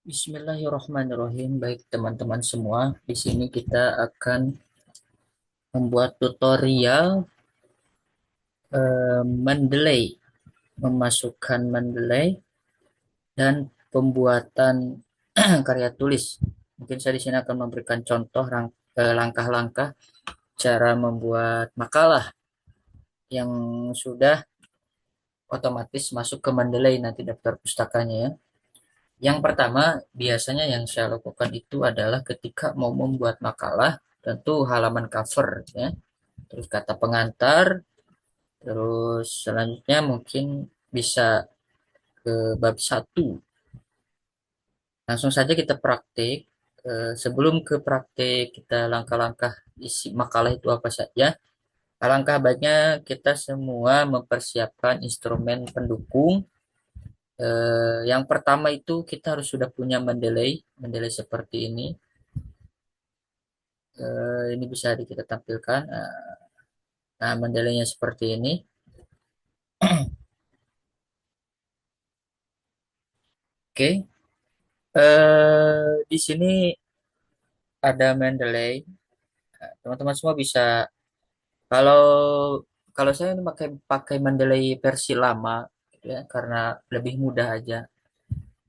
Bismillahirrahmanirrahim. Baik teman-teman semua, di sini kita akan membuat tutorial Mendeley, memasukkan Mendeley dan pembuatan karya tulis. Mungkin saya di sini akan memberikan contoh langkah-langkah cara membuat makalah yang sudah otomatis masuk ke Mendeley nanti daftar pustakanya ya. Yang pertama, biasanya yang saya lakukan itu adalah ketika mau membuat makalah, tentu halaman cover ya. Terus kata pengantar, terus selanjutnya mungkin bisa ke bab satu. Langsung saja kita praktik. Sebelum ke praktik kita langkah-langkah isi makalah itu apa saja. Alangkah baiknya kita semua mempersiapkan instrumen pendukung. Yang pertama itu kita harus sudah punya Mendeley, Mendeley seperti ini. Ini bisa kita tampilkan. Nah, Mendeleynya seperti ini. Oke. Di sini ada Mendeley. Teman-teman semua bisa, kalau kalau saya ini pakai pakai Mendeley versi lama gitu ya, karena lebih mudah aja.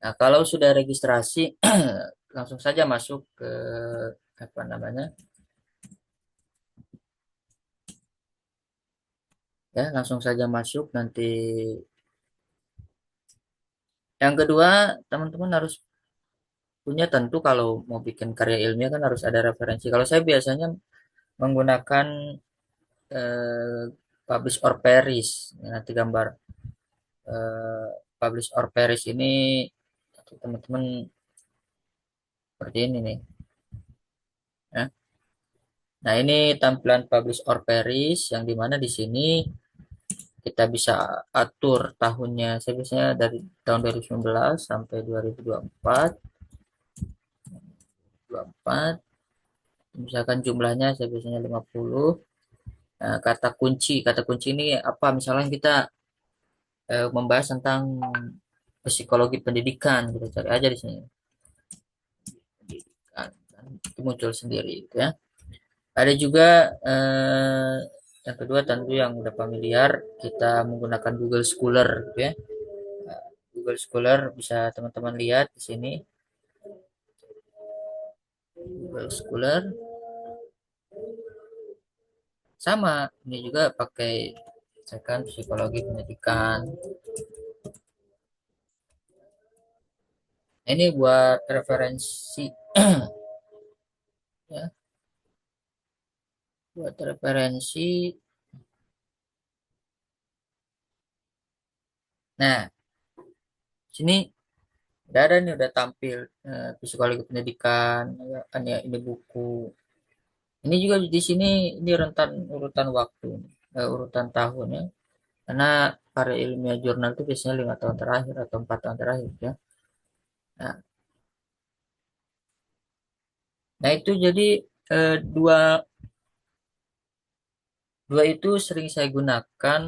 Nah, kalau sudah registrasi langsung saja masuk ke apa namanya? Ya, langsung saja masuk nanti. Yang kedua, teman-teman harus punya, tentu kalau mau bikin karya ilmiah kan harus ada referensi. Kalau saya biasanya menggunakan eh, publish or perish. Nanti gambar eh, publish or perish ini teman-teman seperti ini nih ya. Nah, ini tampilan publish or perish yang dimana di sini kita bisa atur tahunnya. Saya biasanya dari tahun 2019 sampai 2024, 24. Misalkan jumlahnya saya biasanya 50. Nah, kata kunci ini apa? Misalnya kita membahas tentang psikologi pendidikan, kita cari aja di sini. Pendidikan, kan itu muncul sendiri gitu ya. Ada juga yang kedua, tentu yang udah familiar, kita menggunakan Google Scholar gitu ya. Nah, Google Scholar bisa teman-teman lihat di sini. Google Scholar sama, ini juga pakai misalkan psikologi pendidikan. Ini buat referensi ya, buat referensi. Nah, sini udah ada nih, udah tampil psikologi pendidikan ya kan ya, ini buku. Ini juga di sini, ini rentan urutan waktu, urutan tahun ya. Karena karya ilmiah jurnal itu biasanya 5 tahun terakhir atau 4 tahun terakhir ya. Nah, nah itu jadi dua dua itu sering saya gunakan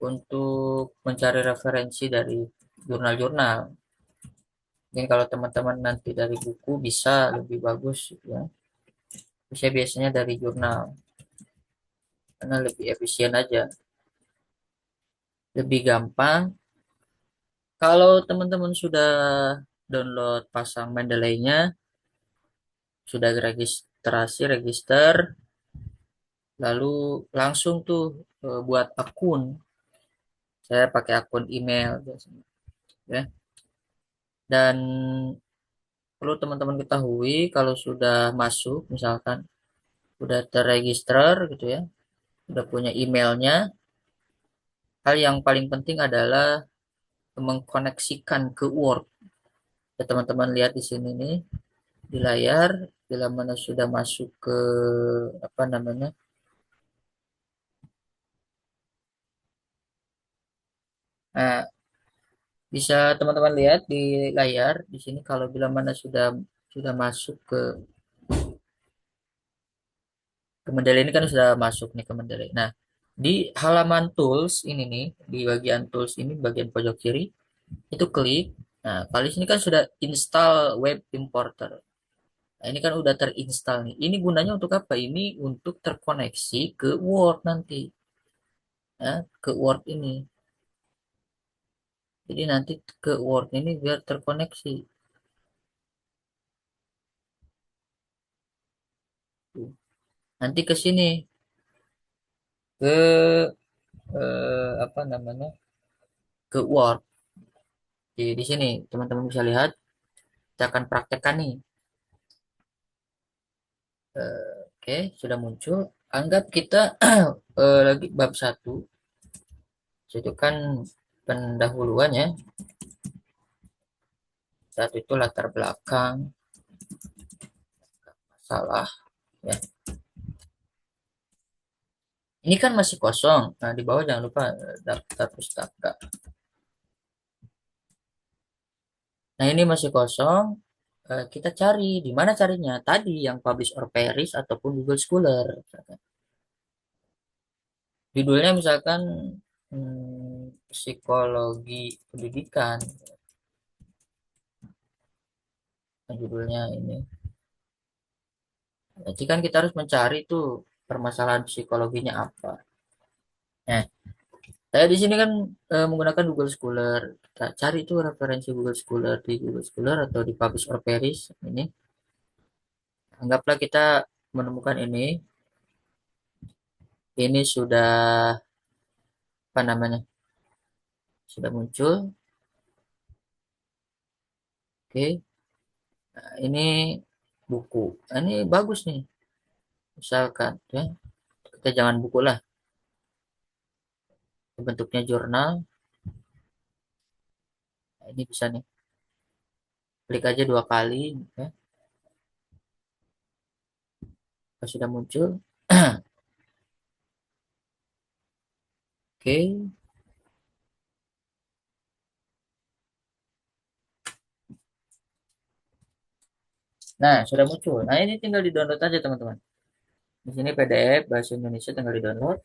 untuk mencari referensi dari jurnal-jurnal. Mungkin kalau teman-teman nanti dari buku bisa lebih bagus gitu ya. Saya biasanya dari jurnal karena lebih efisien aja, lebih gampang. Kalau teman-teman sudah download pasang Mendeley-nya, sudah registrasi, register, lalu langsung tuh buat akun. Saya pakai akun email biasanya, ya. Dan perlu teman-teman ketahui, kalau sudah masuk, misalkan sudah terregister gitu ya, sudah punya emailnya, hal yang paling penting adalah mengkoneksikan ke Word. Ya, teman-teman lihat di sini nih di layar, bila mana sudah masuk ke apa namanya. Nah, bisa teman-teman lihat di layar di sini kalau bila mana sudah masuk ke Mendeley, ini kan sudah masuk nih ke Mendeley. Nah, di halaman tools ini nih, di bagian tools ini bagian pojok kiri itu klik. Nah, kalau di sini kan sudah install web importer. Nah, ini kan udah terinstall nih. Ini gunanya untuk apa? Ini untuk terkoneksi ke Word nanti. Ya, ke Word ini. Jadi nanti ke Word ini biar terkoneksi. Tuh. Nanti ke sini ke apa namanya? Ke Word. Di sini teman-teman bisa lihat. Kita akan praktekkan nih. Oke, sudah muncul. Anggap kita lagi bab satu. Itu kan pendahuluan ya. Satu itu latar belakang, masalah. Ya. Ini kan masih kosong. Nah, di bawah jangan lupa daftar pustaka. Nah, ini masih kosong. Kita cari di mana carinya? Tadi yang Publish or Perish ataupun Google Scholar. Judulnya misalkan psikologi pendidikan. Nah, judulnya ini. Jadi kan kita harus mencari tuh permasalahan psikologinya apa. Nah, saya di sini kan menggunakan Google Scholar. Kita cari tuh referensi Google Scholar di Google Scholar atau di Publish or Perish ini. Anggaplah kita menemukan ini. Ini sudah apa namanya? Sudah muncul. Oke. Nah, ini buku. Nah, ini bagus nih. Misalkan ya, kita jangan buku lah. Bentuknya jurnal. Nah, ini bisa nih. Klik aja 2 kali ya. Kalau sudah muncul. Oke. Nah, sudah muncul. Nah, ini tinggal di-download aja, teman-teman. Di sini PDF bahasa Indonesia tinggal di-download.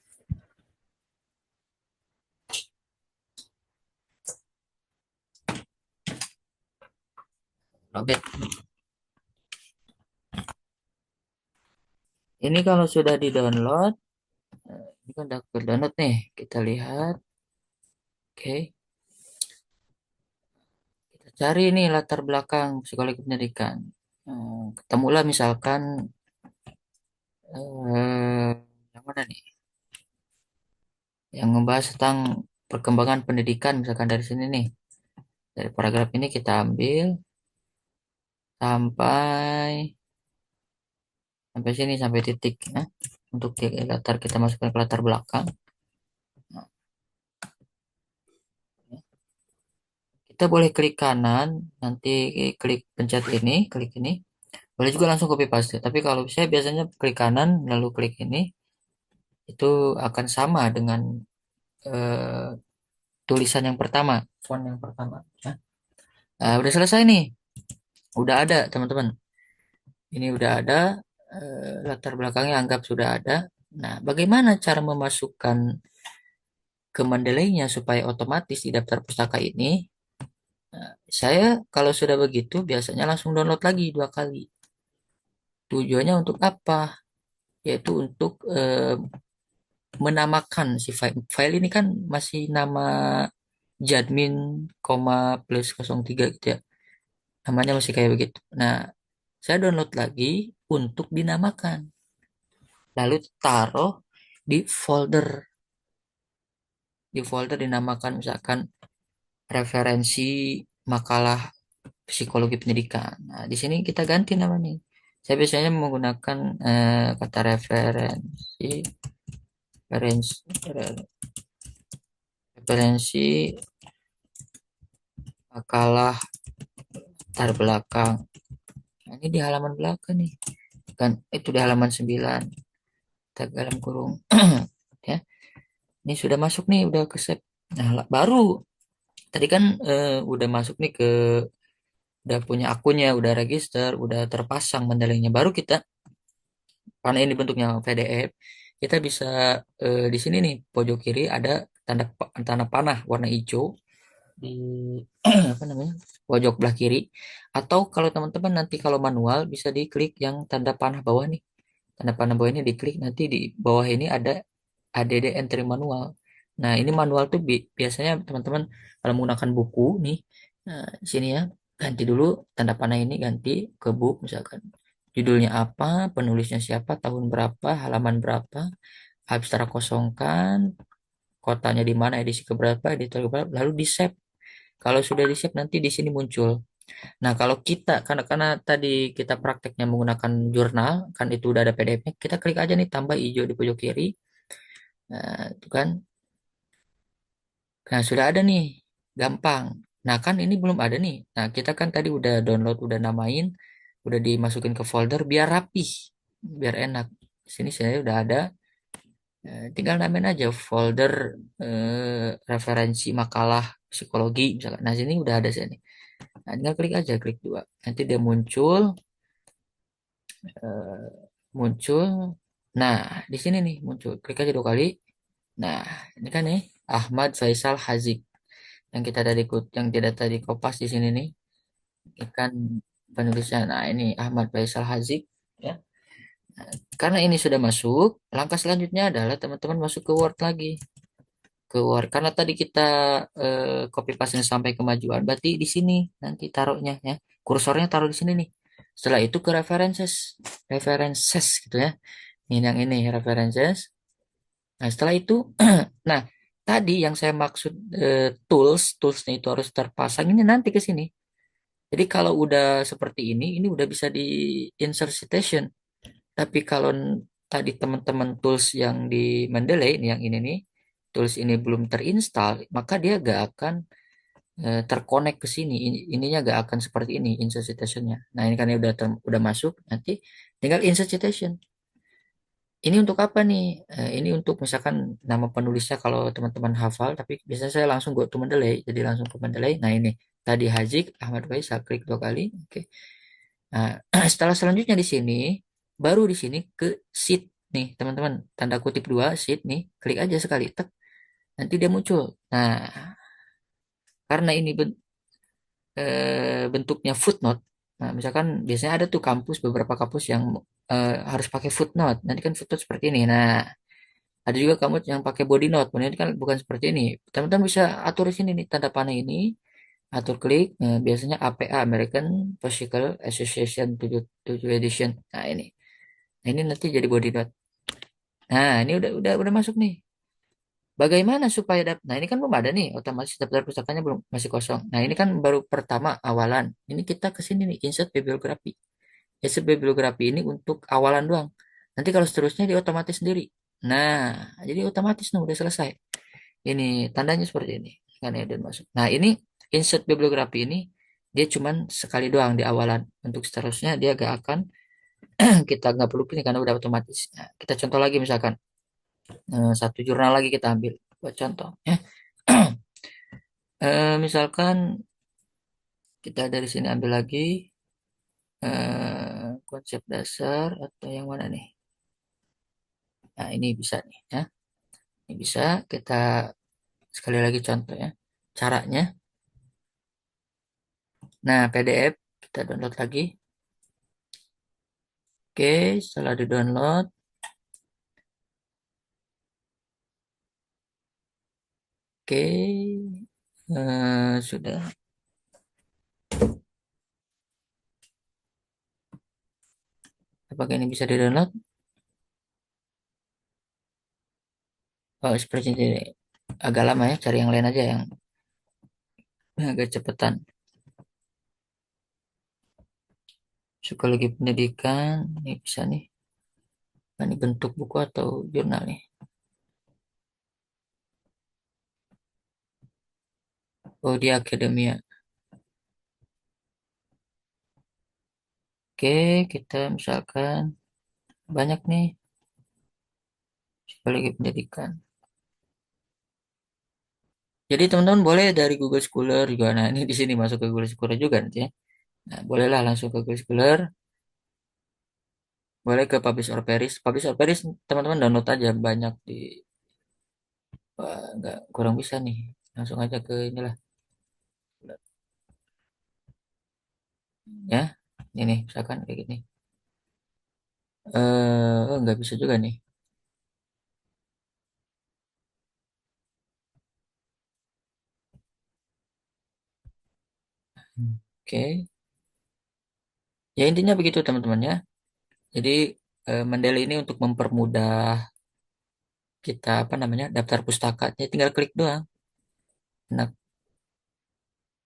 Login. Ini kalau sudah di-download, ini kan udah ke-download nih. Kita lihat. Oke. Kita cari nih latar belakang psikologi pendidikan. Ketemulah misalkan yang mana nih? Yang membahas tentang perkembangan pendidikan misalkan dari sini nih. Dari paragraf ini kita ambil sampai sampai sini sampai titik ya. Untuk latar kita masukkan ke latar belakang. Nah, ya. Kita boleh klik kanan, nanti klik pencet ini, klik ini. Boleh juga langsung copy paste. Tapi kalau saya biasanya klik kanan lalu klik ini, itu akan sama dengan eh, tulisan yang pertama, font yang pertama. Ya. Nah, udah selesai nih, udah ada teman-teman. Ini udah ada latar belakangnya anggap sudah ada. Nah, bagaimana cara memasukkan ke Mendeley-nya supaya otomatis di daftar pustaka ini? Saya kalau sudah begitu biasanya langsung download lagi 2 kali. Tujuannya untuk apa? Yaitu untuk menamakan si file ini kan masih nama Jadmin, plus 03 gitu ya. Namanya masih kayak begitu. Nah, saya download lagi untuk dinamakan. Lalu taruh di folder. Di folder dinamakan misalkan referensi makalah psikologi pendidikan. Nah, di sini kita ganti namanya. Saya biasanya menggunakan kata referensi, referensi makalah latar belakang. Nah, ini di halaman belakang nih. Kan itu di halaman 9. Tag dalam kurung. Ya. Ini sudah masuk nih, udah ke save. Nah, baru tadi kan udah masuk nih udah punya akunnya, udah register, udah terpasang mendelengnya. Baru kita karena ini bentuknya PDF, kita bisa di sini nih pojok kiri ada tanda tanda panah warna hijau. di apa namanya, pojok belah kiri. Atau kalau teman-teman nanti kalau manual bisa diklik yang tanda panah bawah nih. Tanda panah bawah ini diklik, nanti di bawah ini ada ADD entry manual. Nah, ini manual tuh biasanya teman-teman kalau menggunakan buku nih, nah, di sini ya, ganti dulu tanda panah ini, ganti ke book misalkan. Judulnya apa, penulisnya siapa, tahun berapa, halaman berapa, habis tara kosongkan, kotanya di mana, edisi keberapa, editor keberapa, lalu di save. Kalau sudah di save nanti di sini muncul. Nah, kalau kita karena tadi kita prakteknya menggunakan jurnal, kan itu udah ada PDF-nya, kita klik aja nih tambah hijau di pojok kiri. Nah, itu kan. Nah, sudah ada nih. Gampang. Nah, kan ini belum ada nih. Nah, kita kan tadi udah download, udah namain, udah dimasukin ke folder biar rapih, biar enak. Di sini saya udah ada. Tinggal namain aja folder referensi makalah psikologi misalkan. Nah, sini udah ada sini. Nah, tinggal klik aja, klik dua. Nanti dia muncul, eh, muncul. Nah, di sini nih muncul. Klik aja 2 kali. Nah, ini kan nih Ahmad Faisal Hazik yang kita tadi yang tidak tadi kopas di sini nih. Ini kan penulisnya. Nah, ini Ahmad Faisal Hazik ya. Nah, karena ini sudah masuk, langkah selanjutnya adalah teman-teman masuk ke Word lagi. Ke Word. Karena tadi kita copy paste sampai kemajuan, berarti di sini nanti taruhnya ya. Kursornya taruh di sini nih. Setelah itu ke references, references gitu ya. Ini yang ini references. Nah, setelah itu, nah tadi yang saya maksud toolsnya itu harus terpasang ini nanti ke sini. Jadi kalau udah seperti ini udah bisa di insert citation. Tapi kalau tadi teman-teman tools yang di Mendeley, ini yang ini nih, tools ini belum terinstall, maka dia gak akan terkonek ke sini. Ininya gak akan seperti ini insert citationnya. Nah, ini kan udah udah masuk, nanti tinggal insert citation. Ini untuk apa nih? Ini untuk misalkan nama penulisnya kalau teman-teman hafal, tapi biasanya saya langsung go to Mendeley, jadi langsung ke Mendeley. Nah, ini tadi Hazik Ahmad Faisal, klik 2 kali. Oke. Nah, setelah selanjutnya di sini, baru di sini ke sheet nih, teman-teman. Tanda kutip dua, sheet nih. Klik aja sekali, tek. Nanti dia muncul. Nah, karena ini bentuknya footnote. Nah, misalkan biasanya ada tuh kampus, beberapa kampus yang harus pakai footnote. Nanti kan footnote seperti ini. Nah, ada juga kampus yang pakai body note. Nah, ini kan bukan seperti ini. Teman-teman bisa atur di sini nih, tanda panah ini. Atur klik. Nah, biasanya APA, American Physical Association 7 edition. Nah, ini. Nah, ini nanti jadi body note. Nah, ini udah masuk nih. Bagaimana supaya nah ini kan belum ada nih, otomatis daftar pustakanya belum, masih kosong. Nah, ini kan baru pertama awalan. Ini kita ke sini nih, insert bibliografi. Insert bibliografi ini untuk awalan doang. Nanti kalau seterusnya dia otomatis sendiri. Nah, jadi otomatis nih udah selesai. Ini tandanya seperti ini. Kan ya dan masuk. Nah, ini insert bibliografi ini dia cuman sekali doang di awalan. Untuk seterusnya dia gak akan kita nggak perlu pilih karena udah otomatis. Nah, kita contoh lagi misalkan satu jurnal lagi kita ambil buat contoh ya. Misalkan kita dari sini ambil lagi konsep dasar atau yang mana nih? Nah, ini bisa nih ya. Ini bisa kita sekali lagi contoh ya. Caranya. Nah, PDF kita download lagi. Oke, setelah di-download, oke, sudah. Apakah ini bisa di-download? Oh, seperti ini. Agak lama ya, cari yang lain aja yang agak cepetan. Psikologi pendidikan, ini bisa nih. Nah, ini bentuk buku atau jurnal nih. Oh, di akademia. Oke, kita misalkan banyak nih psikologi pendidikan. Jadi teman-teman boleh dari Google Scholar juga. Nah, ini di sini masuk ke Google Scholar juga nanti ya. Nah, bolehlah langsung ke Google Scholar. Boleh ke Publish or Perish. Publish or Perish teman-teman download aja banyak di. Wah, nggak kurang bisa nih. Langsung aja ke inilah. ya. Ini misalkan kayak gini. Nggak bisa juga nih. Oke. Ya intinya begitu teman-teman ya. Jadi Mendeley ini untuk mempermudah kita apa namanya daftar pustaka. Ya tinggal klik doang. Nah,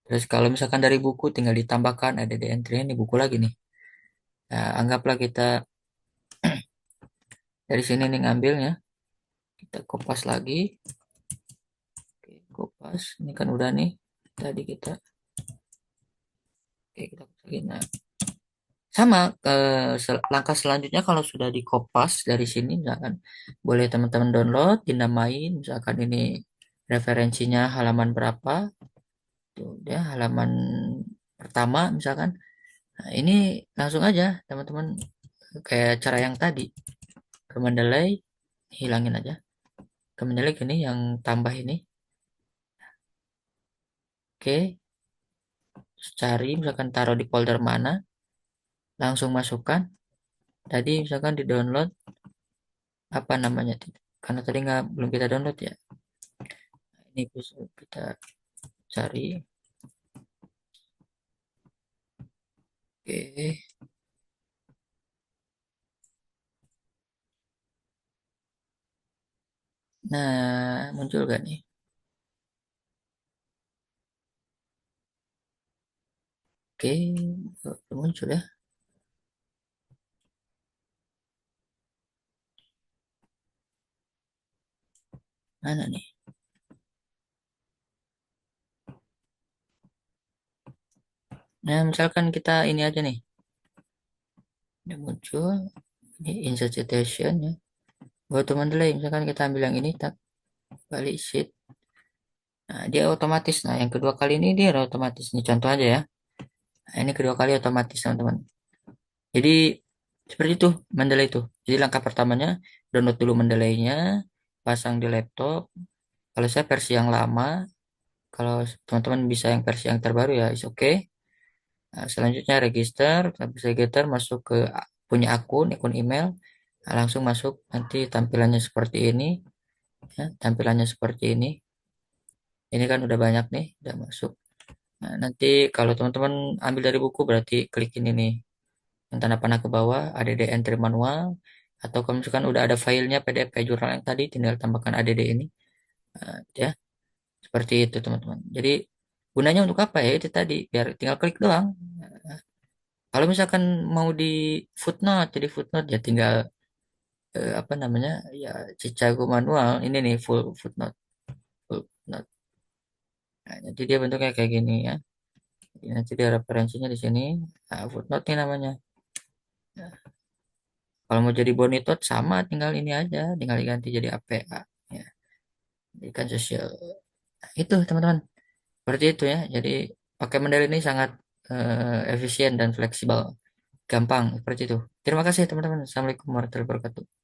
terus kalau misalkan dari buku tinggal ditambahkan ada di entry ini buku lagi nih. Nah, anggaplah kita dari sini nih ngambilnya. Kita kopas lagi. Oke, kopas. Ini kan udah nih. Tadi kita oke kita kopas lagi. Nah, sama langkah selanjutnya kalau sudah dikopas dari sini misalkan boleh teman-teman download, dinamain misalkan ini referensinya halaman berapa tuh ya halaman pertama misalkan. Nah, ini langsung aja teman-teman kayak cara yang tadi ke Mendeley hilangin aja ke Mendeley ini yang tambah ini. Oke, terus cari misalkan taruh di folder mana, langsung masukkan. Tadi misalkan di download apa namanya karena tadi nggak belum kita download ya. Ini bisa kita cari. Oke, nah muncul gak nih? Oke, belum muncul ya. Mana nih? Nah misalkan kita ini aja nih. Udah muncul. Ini insert citation ya. Buat teman delay misalkan kita ambil yang ini tak balik sheet. Nah, dia otomatis. Nah, yang kedua kali ini dia otomatis. Ini contoh aja ya. Nah, ini kedua kali otomatis, teman-teman. Jadi, seperti itu, Mendeley itu. Jadi, langkah pertamanya, download dulu Mendeley-nya, pasang di laptop. Kalau saya versi yang lama, kalau teman-teman bisa yang versi yang terbaru ya, is oke. Nah, selanjutnya register, habis register masuk ke punya akun email. Nah, langsung masuk, nanti tampilannya seperti ini. Ya, tampilannya seperti ini. Ini kan udah banyak nih, udah masuk. Nah, nanti kalau teman-teman ambil dari buku berarti klik ini nih yang tanda panah ke bawah ADD entry manual atau kalau misalkan udah ada filenya PDF kayak jurnal yang tadi tinggal tambahkan ADD ini. Nah, ya seperti itu teman-teman. Jadi gunanya untuk apa ya itu tadi biar tinggal klik doang. Nah, kalau misalkan mau di footnote jadi footnote ya tinggal apa namanya ya Chicago manual ini nih full footnote. Nah, jadi dia bentuknya kayak gini ya. Jadi nanti dia referensinya di sini. Nah, footnote ini namanya. Nah, kalau mau jadi bonitot sama tinggal ini aja, tinggal diganti jadi APA. Ya, jadikan sosial. Nah, itu teman-teman. Seperti itu ya. Jadi pakai Mendeley ini sangat efisien dan fleksibel. Gampang seperti itu. Terima kasih teman-teman. Assalamualaikum warahmatullahi wabarakatuh.